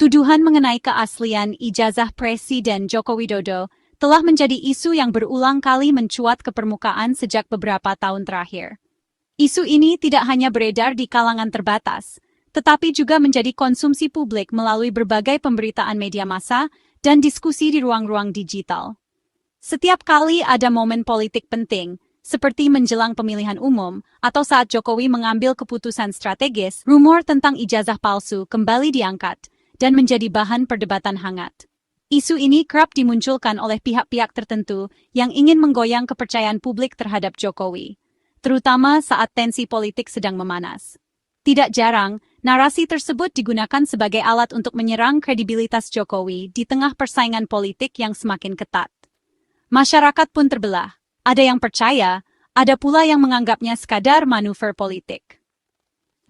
Tuduhan mengenai keaslian ijazah Presiden Joko Widodo telah menjadi isu yang berulang kali mencuat ke permukaan sejak beberapa tahun terakhir. Isu ini tidak hanya beredar di kalangan terbatas, tetapi juga menjadi konsumsi publik melalui berbagai pemberitaan media massa dan diskusi di ruang-ruang digital. Setiap kali ada momen politik penting, seperti menjelang pemilihan umum atau saat Jokowi mengambil keputusan strategis, rumor tentang ijazah palsu kembali diangkat dan menjadi bahan perdebatan hangat. Isu ini kerap dimunculkan oleh pihak-pihak tertentu yang ingin menggoyang kepercayaan publik terhadap Jokowi, terutama saat tensi politik sedang memanas. Tidak jarang, narasi tersebut digunakan sebagai alat untuk menyerang kredibilitas Jokowi di tengah persaingan politik yang semakin ketat. Masyarakat pun terbelah. Ada yang percaya, ada pula yang menganggapnya sekadar manuver politik.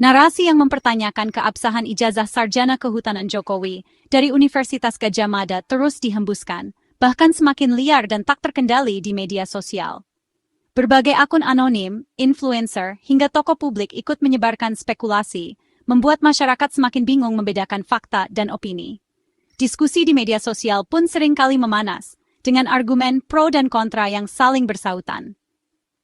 Narasi yang mempertanyakan keabsahan ijazah sarjana kehutanan Jokowi dari Universitas Gadjah Mada terus dihembuskan, bahkan semakin liar dan tak terkendali di media sosial. Berbagai akun anonim, influencer, hingga tokoh publik ikut menyebarkan spekulasi, membuat masyarakat semakin bingung membedakan fakta dan opini. Diskusi di media sosial pun seringkali memanas, dengan argumen pro dan kontra yang saling bersautan.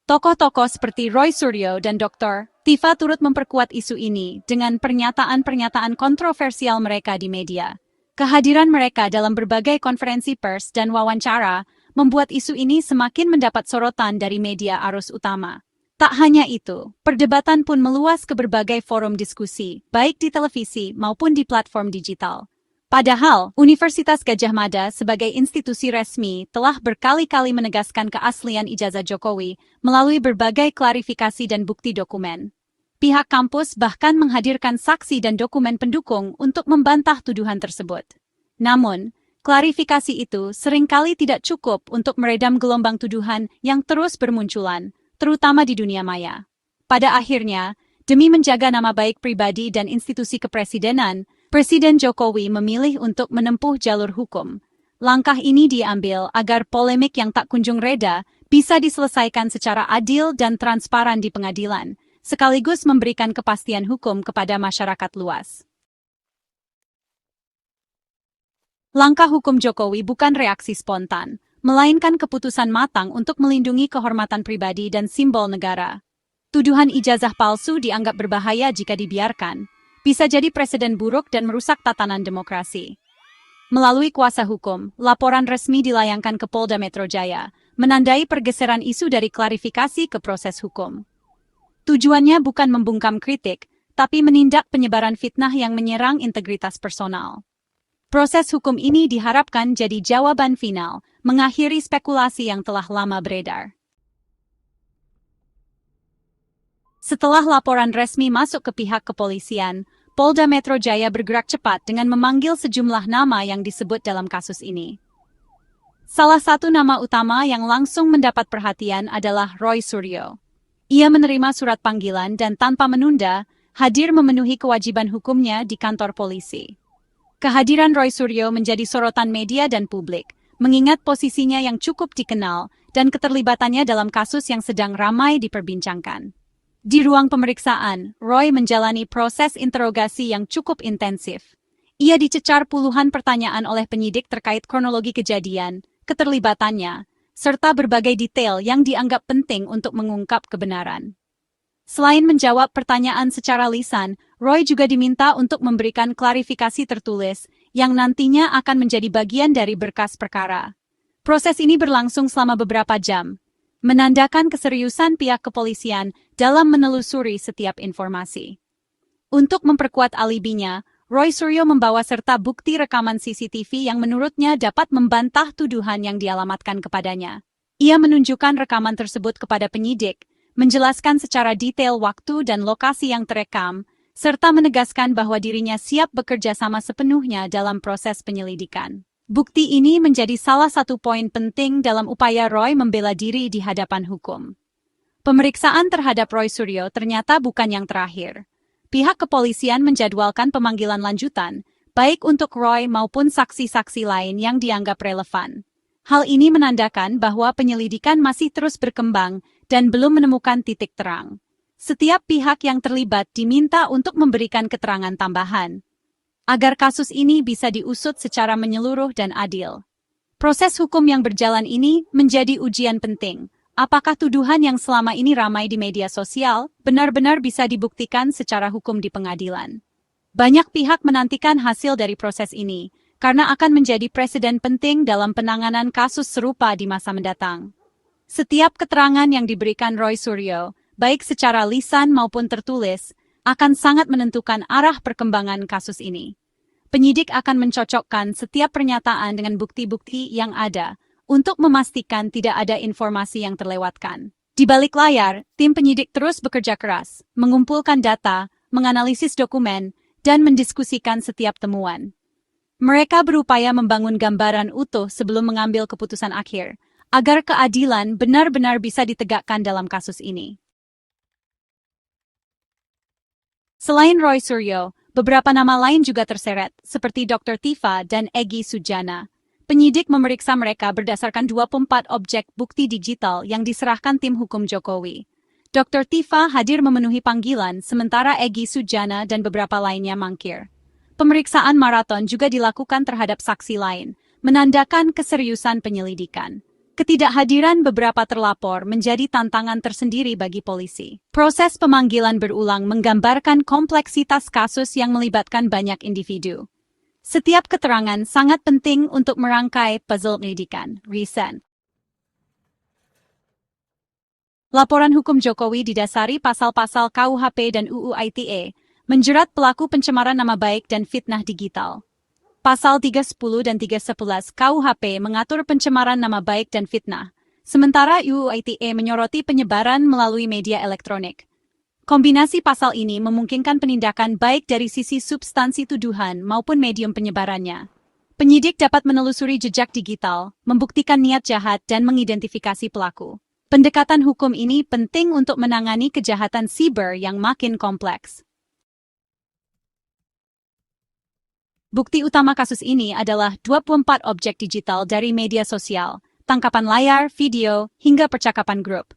Tokoh-tokoh seperti Roy Suryo dan Dr. Tifa turut memperkuat isu ini dengan pernyataan-pernyataan kontroversial mereka di media. Kehadiran mereka dalam berbagai konferensi pers dan wawancara membuat isu ini semakin mendapat sorotan dari media arus utama. Tak hanya itu, perdebatan pun meluas ke berbagai forum diskusi, baik di televisi maupun di platform digital. Padahal, Universitas Gadjah Mada sebagai institusi resmi telah berkali-kali menegaskan keaslian ijazah Jokowi melalui berbagai klarifikasi dan bukti dokumen. Pihak kampus bahkan menghadirkan saksi dan dokumen pendukung untuk membantah tuduhan tersebut. Namun, klarifikasi itu seringkali tidak cukup untuk meredam gelombang tuduhan yang terus bermunculan, terutama di dunia maya. Pada akhirnya, demi menjaga nama baik pribadi dan institusi kepresidenan, Presiden Jokowi memilih untuk menempuh jalur hukum. Langkah ini diambil agar polemik yang tak kunjung reda bisa diselesaikan secara adil dan transparan di pengadilan, sekaligus memberikan kepastian hukum kepada masyarakat luas. Langkah hukum Jokowi bukan reaksi spontan, melainkan keputusan matang untuk melindungi kehormatan pribadi dan simbol negara. Tuduhan ijazah palsu dianggap berbahaya jika dibiarkan, bisa jadi presiden buruk dan merusak tatanan demokrasi. Melalui kuasa hukum, laporan resmi dilayangkan ke Polda Metro Jaya, menandai pergeseran isu dari klarifikasi ke proses hukum. Tujuannya bukan membungkam kritik, tapi menindak penyebaran fitnah yang menyerang integritas personal. Proses hukum ini diharapkan jadi jawaban final, mengakhiri spekulasi yang telah lama beredar. Setelah laporan resmi masuk ke pihak kepolisian, Polda Metro Jaya bergerak cepat dengan memanggil sejumlah nama yang disebut dalam kasus ini. Salah satu nama utama yang langsung mendapat perhatian adalah Roy Suryo. Ia menerima surat panggilan dan tanpa menunda, hadir memenuhi kewajiban hukumnya di kantor polisi. Kehadiran Roy Suryo menjadi sorotan media dan publik, mengingat posisinya yang cukup dikenal dan keterlibatannya dalam kasus yang sedang ramai diperbincangkan. Di ruang pemeriksaan, Roy menjalani proses interogasi yang cukup intensif. Ia dicecar puluhan pertanyaan oleh penyidik terkait kronologi kejadian, keterlibatannya, serta berbagai detail yang dianggap penting untuk mengungkap kebenaran. Selain menjawab pertanyaan secara lisan, Roy juga diminta untuk memberikan klarifikasi tertulis yang nantinya akan menjadi bagian dari berkas perkara. Proses ini berlangsung selama beberapa jam, menandakan keseriusan pihak kepolisian dalam menelusuri setiap informasi. Untuk memperkuat alibinya, Roy Suryo membawa serta bukti rekaman CCTV yang menurutnya dapat membantah tuduhan yang dialamatkan kepadanya. Ia menunjukkan rekaman tersebut kepada penyidik, menjelaskan secara detail waktu dan lokasi yang terekam, serta menegaskan bahwa dirinya siap bekerja sama sepenuhnya dalam proses penyelidikan. Bukti ini menjadi salah satu poin penting dalam upaya Roy membela diri di hadapan hukum. Pemeriksaan terhadap Roy Suryo ternyata bukan yang terakhir. Pihak kepolisian menjadwalkan pemanggilan lanjutan, baik untuk Roy maupun saksi-saksi lain yang dianggap relevan. Hal ini menandakan bahwa penyelidikan masih terus berkembang dan belum menemukan titik terang. Setiap pihak yang terlibat diminta untuk memberikan keterangan tambahan. agar kasus ini bisa diusut secara menyeluruh dan adil. Proses hukum yang berjalan ini menjadi ujian penting. Apakah tuduhan yang selama ini ramai di media sosial benar-benar bisa dibuktikan secara hukum di pengadilan? Banyak pihak menantikan hasil dari proses ini, karena akan menjadi presiden penting dalam penanganan kasus serupa di masa mendatang. Setiap keterangan yang diberikan Roy Suryo, baik secara lisan maupun tertulis, akan sangat menentukan arah perkembangan kasus ini. Penyidik akan mencocokkan setiap pernyataan dengan bukti-bukti yang ada untuk memastikan tidak ada informasi yang terlewatkan. Di balik layar, tim penyidik terus bekerja keras, mengumpulkan data, menganalisis dokumen, dan mendiskusikan setiap temuan. Mereka berupaya membangun gambaran utuh sebelum mengambil keputusan akhir, agar keadilan benar-benar bisa ditegakkan dalam kasus ini. Selain Roy Suryo, beberapa nama lain juga terseret, seperti Dr. Tifa dan Egy Sujana. Penyidik memeriksa mereka berdasarkan 24 objek bukti digital yang diserahkan tim hukum Jokowi. Dr. Tifa hadir memenuhi panggilan, sementara Egy Sujana dan beberapa lainnya mangkir. Pemeriksaan maraton juga dilakukan terhadap saksi lain, menandakan keseriusan penyelidikan. Ketidakhadiran beberapa terlapor menjadi tantangan tersendiri bagi polisi. Proses pemanggilan berulang menggambarkan kompleksitas kasus yang melibatkan banyak individu. Setiap keterangan sangat penting untuk merangkai puzzle penyelidikan. Recent. Laporan hukum Jokowi didasari pasal-pasal KUHP dan UU ITE, menjerat pelaku pencemaran nama baik dan fitnah digital. Pasal 310 dan 311 KUHP mengatur pencemaran nama baik dan fitnah, sementara UU ITE menyoroti penyebaran melalui media elektronik. Kombinasi pasal ini memungkinkan penindakan baik dari sisi substansi tuduhan maupun medium penyebarannya. Penyidik dapat menelusuri jejak digital, membuktikan niat jahat dan mengidentifikasi pelaku. Pendekatan hukum ini penting untuk menangani kejahatan siber yang makin kompleks. Bukti utama kasus ini adalah 24 objek digital dari media sosial, tangkapan layar, video, hingga percakapan grup.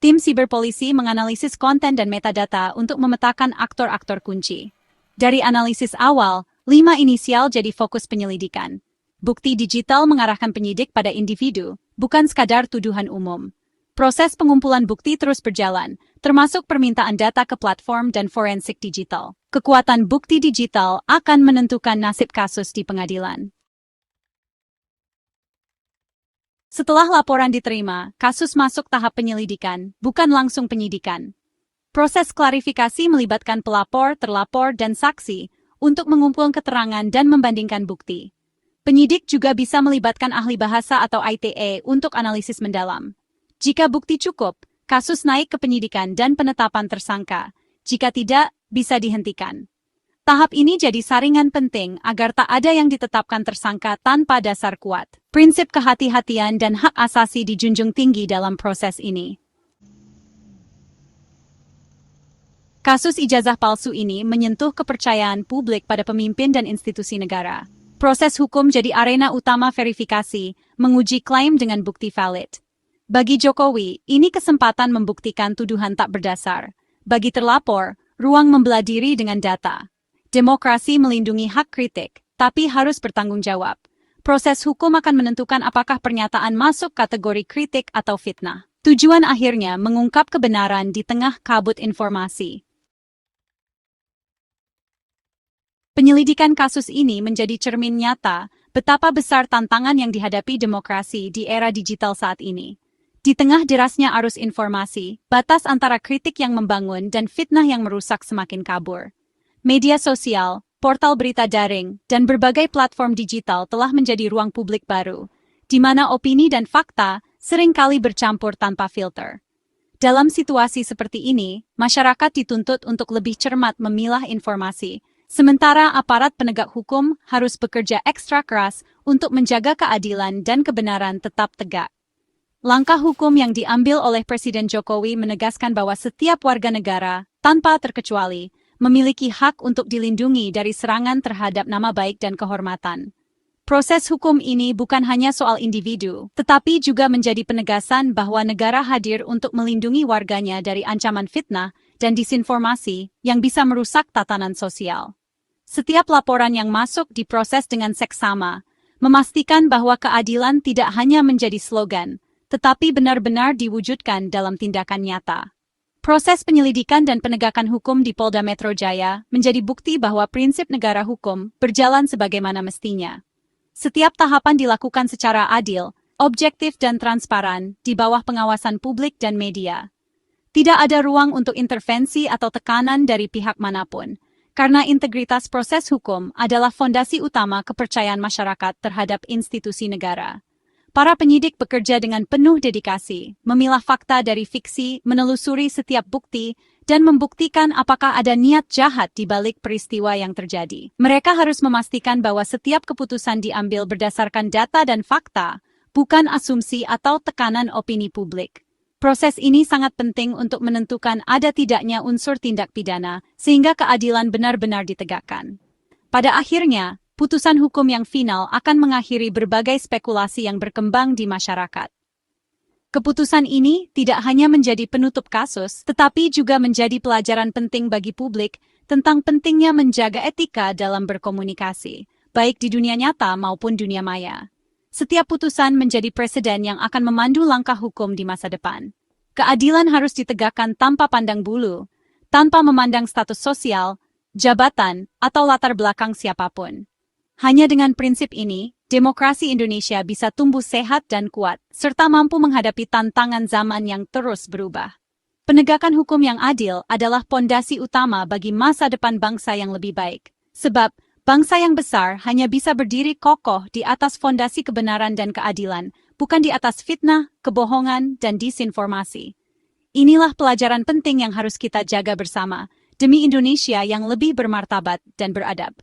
Tim siberpolisi menganalisis konten dan metadata untuk memetakan aktor-aktor kunci. Dari analisis awal, 5 inisial jadi fokus penyelidikan. Bukti digital mengarahkan penyidik pada individu, bukan sekadar tuduhan umum. Proses pengumpulan bukti terus berjalan, termasuk permintaan data ke platform dan forensik digital. Kekuatan bukti digital akan menentukan nasib kasus di pengadilan. Setelah laporan diterima, kasus masuk tahap penyelidikan, bukan langsung penyidikan. Proses klarifikasi melibatkan pelapor, terlapor, dan saksi untuk mengumpulkan keterangan dan membandingkan bukti. Penyidik juga bisa melibatkan ahli bahasa atau ITE untuk analisis mendalam. Jika bukti cukup, kasus naik ke penyidikan dan penetapan tersangka. Jika tidak, bisa dihentikan. Tahap ini jadi saringan penting agar tak ada yang ditetapkan tersangka tanpa dasar kuat. Prinsip kehati-hatian dan hak asasi dijunjung tinggi dalam proses ini. Kasus ijazah palsu ini menyentuh kepercayaan publik pada pemimpin dan institusi negara. Proses hukum jadi arena utama verifikasi, menguji klaim dengan bukti valid. Bagi Jokowi, ini kesempatan membuktikan tuduhan tak berdasar. Bagi terlapor, ruang membelah diri dengan data. Demokrasi melindungi hak kritik, tapi harus bertanggung jawab. Proses hukum akan menentukan apakah pernyataan masuk kategori kritik atau fitnah. Tujuan akhirnya mengungkap kebenaran di tengah kabut informasi. Penyelidikan kasus ini menjadi cermin nyata betapa besar tantangan yang dihadapi demokrasi di era digital saat ini. Di tengah derasnya arus informasi, batas antara kritik yang membangun dan fitnah yang merusak semakin kabur. Media sosial, portal berita daring, dan berbagai platform digital telah menjadi ruang publik baru, di mana opini dan fakta seringkali bercampur tanpa filter. Dalam situasi seperti ini, masyarakat dituntut untuk lebih cermat memilah informasi, sementara aparat penegak hukum harus bekerja ekstra keras untuk menjaga keadilan dan kebenaran tetap tegak. Langkah hukum yang diambil oleh Presiden Jokowi menegaskan bahwa setiap warga negara, tanpa terkecuali, memiliki hak untuk dilindungi dari serangan terhadap nama baik dan kehormatan. Proses hukum ini bukan hanya soal individu, tetapi juga menjadi penegasan bahwa negara hadir untuk melindungi warganya dari ancaman fitnah dan disinformasi yang bisa merusak tatanan sosial. Setiap laporan yang masuk diproses dengan seksama, memastikan bahwa keadilan tidak hanya menjadi slogan, tetapi benar-benar diwujudkan dalam tindakan nyata. Proses penyelidikan dan penegakan hukum di Polda Metro Jaya menjadi bukti bahwa prinsip negara hukum berjalan sebagaimana mestinya. Setiap tahapan dilakukan secara adil, objektif dan transparan di bawah pengawasan publik dan media. Tidak ada ruang untuk intervensi atau tekanan dari pihak manapun, karena integritas proses hukum adalah fondasi utama kepercayaan masyarakat terhadap institusi negara. Para penyidik bekerja dengan penuh dedikasi, memilah fakta dari fiksi, menelusuri setiap bukti, dan membuktikan apakah ada niat jahat di balik peristiwa yang terjadi. Mereka harus memastikan bahwa setiap keputusan diambil berdasarkan data dan fakta, bukan asumsi atau tekanan opini publik. Proses ini sangat penting untuk menentukan ada tidaknya unsur tindak pidana, sehingga keadilan benar-benar ditegakkan. Pada akhirnya, putusan hukum yang final akan mengakhiri berbagai spekulasi yang berkembang di masyarakat. Keputusan ini tidak hanya menjadi penutup kasus, tetapi juga menjadi pelajaran penting bagi publik tentang pentingnya menjaga etika dalam berkomunikasi, baik di dunia nyata maupun dunia maya. Setiap putusan menjadi preseden yang akan memandu langkah hukum di masa depan. Keadilan harus ditegakkan tanpa pandang bulu, tanpa memandang status sosial, jabatan, atau latar belakang siapapun. Hanya dengan prinsip ini, demokrasi Indonesia bisa tumbuh sehat dan kuat, serta mampu menghadapi tantangan zaman yang terus berubah. Penegakan hukum yang adil adalah pondasi utama bagi masa depan bangsa yang lebih baik. Sebab, bangsa yang besar hanya bisa berdiri kokoh di atas fondasi kebenaran dan keadilan, bukan di atas fitnah, kebohongan, dan disinformasi. Inilah pelajaran penting yang harus kita jaga bersama, demi Indonesia yang lebih bermartabat dan beradab.